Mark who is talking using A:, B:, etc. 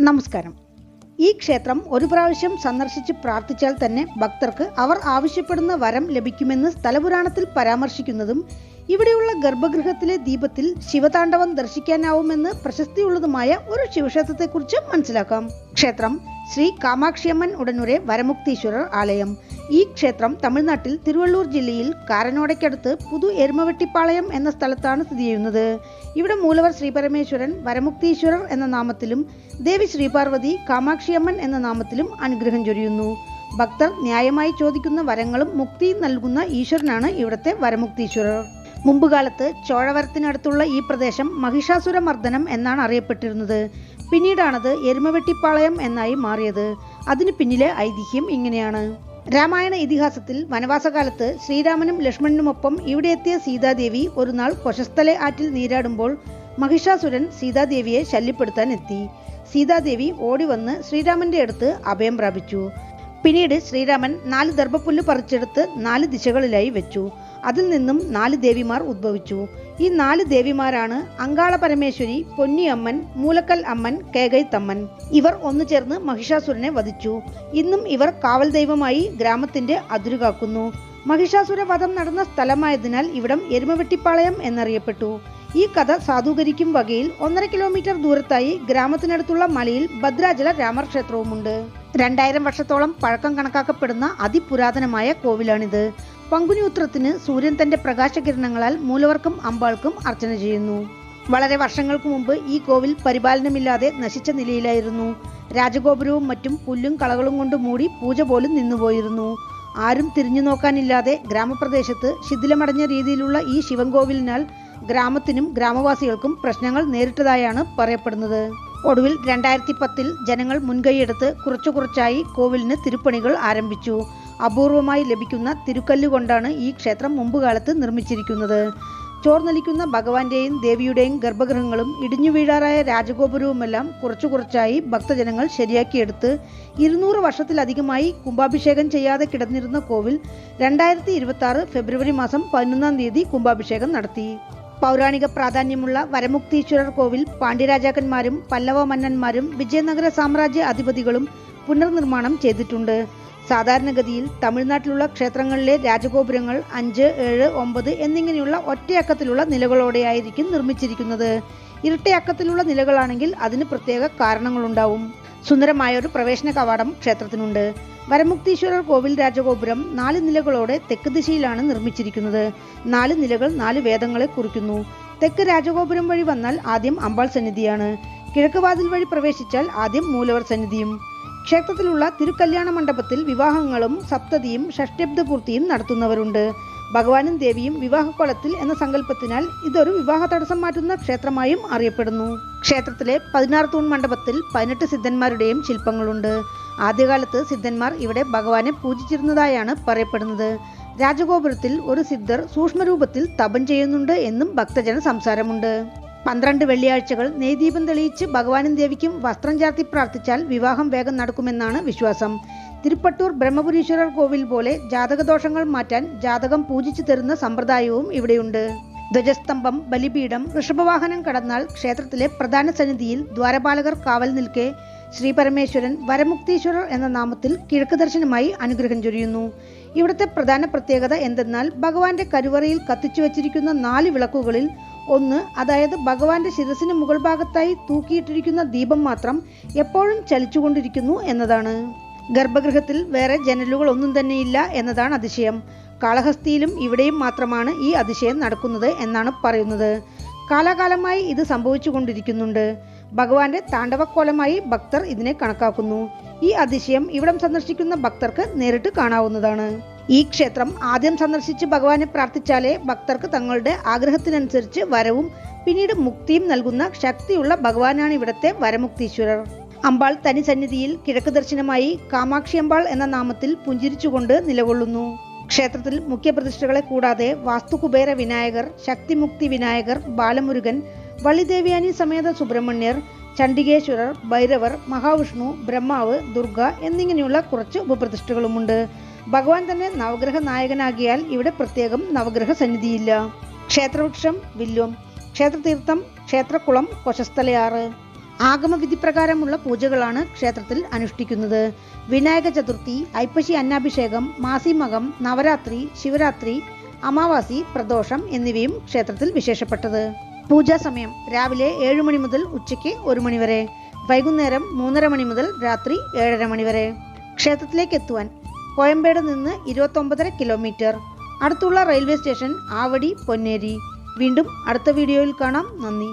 A: നമസ്കാരം. ഈ ക്ഷേത്രം ഒരു പ്രാവശ്യം സന്ദർശിച്ച് പ്രാർത്ഥിച്ചാൽ തന്നെ ഭക്തർക്ക് അവർ ആവശ്യപ്പെടുന്ന വരം ലഭിക്കുമെന്ന് സ്ഥലപുരാണത്തിൽ പരാമർശിക്കുന്നതും ഇവിടെയുള്ള ഗർഭഗൃഹത്തിലെ ദീപത്തിൽ ശിവതാണ്ഡവം ദർശിക്കാനാവുമെന്ന് പ്രശസ്തിയുള്ളതുമായ ഒരു ശിവക്ഷേത്രത്തെക്കുറിച്ച് മനസ്സിലാക്കാം. ക്ഷേത്രം ശ്രീ കാമാക്ഷിയമ്മൻ ഉടനൂരെ വരമുക്തീശ്വരർ ആലയം. ഈ ക്ഷേത്രം തമിഴ്നാട്ടിൽ തിരുവള്ളൂർ ജില്ലയിൽ കാരനോടയ്ക്കടുത്ത് പുതു എരുമവെട്ടിപ്പാളയം എന്ന സ്ഥലത്താണ് സ്ഥിതി ചെയ്യുന്നത്. ഇവിടെ മൂലവർ ശ്രീപരമേശ്വരൻ വരമുക്തീശ്വരർ എന്ന നാമത്തിലും ദേവി ശ്രീപാർവതി കാമാക്ഷിയമ്മൻ എന്ന നാമത്തിലും അനുഗ്രഹം ചൊരിയുന്നു. ഭക്തർ ന്യായമായി ചോദിക്കുന്ന വരങ്ങളും മുക്തിയും നൽകുന്ന ഈശ്വരനാണ് ഇവിടുത്തെ വരമുക്തീശ്വരർ. മുമ്പുകാലത്ത് ചോഴവരത്തിനടുത്തുള്ള ഈ പ്രദേശം മഹിഷാസുരമർദ്ദനം എന്നാണ് അറിയപ്പെട്ടിരുന്നത്. പിന്നീടാണത് എരുമവെട്ടിപ്പാളയം എന്നായി മാറിയത്. അതിന് പിന്നിലെ ഐതിഹ്യം ഇങ്ങനെയാണ്. രാമായണ ഇതിഹാസത്തിൽ വനവാസകാലത്ത് ശ്രീരാമനും ലക്ഷ്മണനുമൊപ്പം ഇവിടെ എത്തിയ സീതാദേവി ഒരു നാൾ കൊശസ്ഥലെ ആറ്റിൽ നീരാടുമ്പോൾ മഹിഷാസുരൻ സീതാദേവിയെ ശല്യപ്പെടുത്താൻ എത്തി. സീതാദേവി ഓടി വന്ന് ശ്രീരാമന്റെ അടുത്ത് അഭയം പ്രാപിച്ചു. പിന്നീട് ശ്രീരാമൻ 4 ദർഭപ്പുല്ല് പറിച്ചെടുത്ത് 4 ദിശകളിലായി വെച്ചു. അതിൽ നിന്നും 4 ദേവിമാർ ഉദ്ഭവിച്ചു. ഈ 4 ദേവിമാരാണ് അങ്കാള പരമേശ്വരി, പൊന്നിയമ്മൻ, മൂലക്കൽ അമ്മൻ, കേകൈത്തമ്മൻ. ഇവർ ഒന്നു ചേർന്ന് മഹിഷാസുരനെ വധിച്ചു. ഇന്നും ഇവർ കാവൽ ദൈവമായി ഗ്രാമത്തിന്റെ അതിരുകാക്കുന്നു. മഹിഷാസുര വധം നടന്ന സ്ഥലമായതിനാൽ ഇവിടം എരുമവെട്ടിപ്പാളയം എന്നറിയപ്പെട്ടു. ഈ കഥ സാധൂകരിക്കും വകയിൽ 1.5 കിലോമീറ്റർ ദൂരത്തായി ഗ്രാമത്തിനടുത്തുള്ള മലയിൽ ഭദ്രാചല രാമർ ക്ഷേത്രവുമുണ്ട്. 2000 വർഷത്തോളം പഴക്കം കണക്കാക്കപ്പെടുന്ന അതിപുരാതനമായ കോവിലാണിത്. പങ്കുനി ഉത്രത്തിന് സൂര്യൻ തന്റെ പ്രകാശകിരണങ്ങളാൽ മൂലവർക്കും അമ്പാൾക്കും അർച്ചന ചെയ്യുന്നു. വളരെ വർഷങ്ങൾക്ക് മുമ്പ് ഈ കോവിൽ പരിപാലനമില്ലാതെ നശിച്ച നിലയിലായിരുന്നു. രാജഗോപുരവും മറ്റും പുല്ലും കളകളും കൊണ്ട് മൂടി പൂജ പോലും നിന്നുപോയിരുന്നു. ആരും തിരിഞ്ഞു നോക്കാനില്ലാതെ ഗ്രാമപ്രദേശത്ത് ശിഥിലമടഞ്ഞ രീതിയിലുള്ള ഈ ശിവൻകോവിലിനാൽ ഗ്രാമത്തിനും ഗ്രാമവാസികൾക്കും പ്രശ്നങ്ങൾ നേരിട്ടതായാണ് പറയപ്പെടുന്നത്. ഒടുവിൽ 2010 ജനങ്ങൾ മുൻകൈയെടുത്ത് കുറച്ചായി കോവിലിന് തിരുപ്പണികൾ ആരംഭിച്ചു. അപൂർവമായി ലഭിക്കുന്ന തിരുക്കല്ല് കൊണ്ടാണ് ഈ ക്ഷേത്രം മുമ്പുകാലത്ത് നിർമ്മിച്ചിരിക്കുന്നത്. ചോർന്നൊലിക്കുന്ന ഭഗവാന്റെയും ദേവിയുടെയും ഗർഭഗൃഹങ്ങളും ഇടിഞ്ഞു വീഴാറായ രാജഗോപുരവുമെല്ലാം കുറച്ചായി ഭക്തജനങ്ങൾ ശരിയാക്കിയെടുത്ത് 200 വർഷത്തിലധികമായി കുംഭാഭിഷേകം ചെയ്യാതെ കിടന്നിരുന്ന കോവിൽ 2026 ഫെബ്രുവരി മാസം 11-ാം തീയതി കുംഭാഭിഷേകം നടത്തി. പൗരാണിക പ്രാധാന്യമുള്ള വരമുക്തീശ്വരർ കോവിൽ പാണ്ഡ്യരാജാക്കന്മാരും പല്ലവ മന്നന്മാരും വിജയനഗര സാമ്രാജ്യ അധിപതികളും പുനർനിർമ്മാണം ചെയ്തിട്ടുണ്ട്. സാധാരണഗതിയിൽ തമിഴ്നാട്ടിലുള്ള ക്ഷേത്രങ്ങളിലെ രാജഗോപുരങ്ങൾ 5, 7, 9 എന്നിങ്ങനെയുള്ള ഒറ്റയക്കത്തിലുള്ള നിലകളോടെയായിരിക്കും നിർമ്മിച്ചിരിക്കുന്നത്. ഇരട്ടയക്കത്തിലുള്ള നിലകളാണെങ്കിൽ അതിന് പ്രത്യേക കാരണങ്ങളുണ്ടാവും. സുന്ദരമായൊരു പ്രവേശന കവാടം ക്ഷേത്രത്തിനുണ്ട്. വരമുക്തീശ്വരർ കോവിൽ രാജഗോപുരം 4 നിലകളോടെ തെക്ക് ദിശയിലാണ് നിർമ്മിച്ചിരിക്കുന്നത്. 4 നിലകൾ 4 വേദങ്ങളെ കുറിക്കുന്നു. തെക്ക് രാജഗോപുരം വഴി വന്നാൽ ആദ്യം അമ്പാൾ സന്നിധിയാണ്. കിഴക്ക് വാതിൽ വഴി പ്രവേശിച്ചാൽ ആദ്യം മൂലവർ സന്നിധിയും. ക്ഷേത്രത്തിലുള്ള തിരുക്കല്യാണ മണ്ഡപത്തിൽ വിവാഹങ്ങളും സപ്തതിയും ഷഷ്ഠ്യബ്ദപൂർത്തിയും നടത്തുന്നവരുണ്ട്. ഭഗവാനും ദേവിയും വിവാഹക്കൊളത്തിൽ എന്ന സങ്കല്പത്തിനാൽ ഇതൊരു വിവാഹ തടസ്സം മാറ്റുന്ന ക്ഷേത്രമായും അറിയപ്പെടുന്നു. ക്ഷേത്രത്തിലെ 16 തൂൺ മണ്ഡപത്തിൽ 18 സിദ്ധന്മാരുടെയും ശില്പങ്ങളുണ്ട്. ആദ്യകാലത്ത് സിദ്ധന്മാർ ഇവിടെ ഭഗവാനെ പൂജിച്ചിരുന്നതായാണ് പറയപ്പെടുന്നത്. രാജഗോപുരത്തിൽ ഒരു സിദ്ധർ സൂക്ഷ്മരൂപത്തിൽ തപം ചെയ്യുന്നുണ്ട് എന്നും ഭക്തജന സംസാരമുണ്ട്. 12 വെള്ളിയാഴ്ചകൾ നെയ്ദീപം തെളിയിച്ച് ഭഗവാനും ദേവിക്കും വസ്ത്രം ചാർത്തി പ്രാർത്ഥിച്ചാൽ വിവാഹം വേഗം നടക്കുമെന്നാണ് വിശ്വാസം. തിരുപ്പട്ടൂർ ബ്രഹ്മപുരീശ്വരർ കോവിൽ പോലെ ജാതകദോഷങ്ങൾ മാറ്റാൻ ജാതകം പൂജിച്ചു തരുന്ന സമ്പ്രദായവും ഇവിടെയുണ്ട്. ധ്വജസ്തംഭം, ബലിപീഠം, ഋഷഭവാഹനം കടന്നാൽ ക്ഷേത്രത്തിലെ പ്രധാന സന്നിധിയിൽ ദ്വാരപാലകർ കാവൽ നിൽക്കെ ശ്രീപരമേശ്വരൻ വരമുക്തീശ്വരർ എന്ന നാമത്തിൽ കിഴക്ക് ദർശനമായി അനുഗ്രഹം ചൊരിയുന്നു. ഇവിടുത്തെ പ്രധാന പ്രത്യേകത എന്തെന്നാൽ ഭഗവാന്റെ കരുവറയിൽ കത്തിച്ചു വച്ചിരിക്കുന്ന 4 വിളക്കുകളിൽ ഒന്ന്, അതായത് ഭഗവാന്റെ ശിരസിന് മുകൾ ഭാഗത്തായി തൂക്കിയിട്ടിരിക്കുന്ന ദീപം മാത്രം എപ്പോഴും ചലിച്ചുകൊണ്ടിരിക്കുന്നു എന്നതാണ്. ഗർഭഗൃഹത്തിൽ വേറെ ജനലുകൾ ഒന്നും തന്നെയില്ല എന്നതാണ് അതിശയം. കാളഹസ്തിയിലും ഇവിടെയും മാത്രമാണ് ഈ അതിശയം നടക്കുന്നത് എന്നാണ് പറയുന്നത്. കാലാകാലമായി ഇത് സംഭവിച്ചുകൊണ്ടിരിക്കുന്നുണ്ട്. ഭഗവാന്റെ താണ്ഡവക്കോലമായി ഭക്തർ ഇതിനെ കണക്കാക്കുന്നു. ഈ അതിശയം ഇവിടം സന്ദർശിക്കുന്ന ഭക്തർക്ക് നേരിട്ട് കാണാവുന്നതാണ്. ഈ ക്ഷേത്രം ആദ്യം സന്ദർശിച്ച് ഭഗവാനെ പ്രാർത്ഥിച്ചാലേ ഭക്തർക്ക് തങ്ങളുടെ ആഗ്രഹത്തിനനുസരിച്ച് വരവും പിന്നീട് മുക്തിയും നൽകുന്ന ശക്തിയുള്ള ഭഗവാനാണ് ഇവിടത്തെ വരമുക്തീശ്വരർ. അമ്പാൾ തനി സന്നിധിയിൽ കിഴക്ക് ദർശനമായി കാമാക്ഷി അമ്പാൾ എന്ന നാമത്തിൽ പുഞ്ചിരിച്ചുകൊണ്ട് നിലകൊള്ളുന്നു. ക്ഷേത്രത്തിൽ മുഖ്യപ്രതിഷ്ഠകളെ കൂടാതെ വാസ്തുകുബേര വിനായകർ, ശക്തിമുക്തി വിനായകർ, ബാലമുരുകൻ, വള്ളിദേവ്യാനി സമേത സുബ്രഹ്മണ്യർ, ചണ്ഡികേശ്വരർ, ഭൈരവർ, മഹാവിഷ്ണു, ബ്രഹ്മാവ്, ദുർഗ എന്നിങ്ങനെയുള്ള കുറച്ച് ഉപപ്രതിഷ്ഠകളുമുണ്ട്. ഭഗവാൻ തന്നെ നവഗ്രഹ നായകനാകിയാൽ ഇവിടെ പ്രത്യേകം നവഗ്രഹ സന്നിധിയില്ല. ക്ഷേത്രവൃക്ഷം വില്വം, ക്ഷേത്രതീർത്ഥം ക്ഷേത്രക്കുളം കൊശസ്ഥലയാറ്, ആഗമവിധിപ്രകാരമുള്ള പൂജകളാണ് ക്ഷേത്രത്തിൽ അനുഷ്ഠിക്കുന്നത്. വിനായക ചതുർത്ഥി, ഐപ്പശി അന്നാഭിഷേകം, മാസിമകം, നവരാത്രി, ശിവരാത്രി, അമാവാസി, പ്രദോഷം എന്നിവയും ക്ഷേത്രത്തിൽ വിശേഷപ്പെട്ടത്. പൂജാ സമയം രാവിലെ 7 മണി മുതൽ ഉച്ചയ്ക്ക് 1 മണി വരെ, വൈകുന്നേരം 3:30 മണി മുതൽ രാത്രി 7:30 മണി വരെ. ക്ഷേത്രത്തിലേക്ക് എത്തുവാൻ കോയമ്പേട് നിന്ന് 29.5 കിലോമീറ്റർ. അടുത്തുള്ള റെയിൽവേ സ്റ്റേഷൻ ആവടി, പൊന്നേരി. വീണ്ടും അടുത്ത വീഡിയോയിൽ കാണാം. നന്ദി.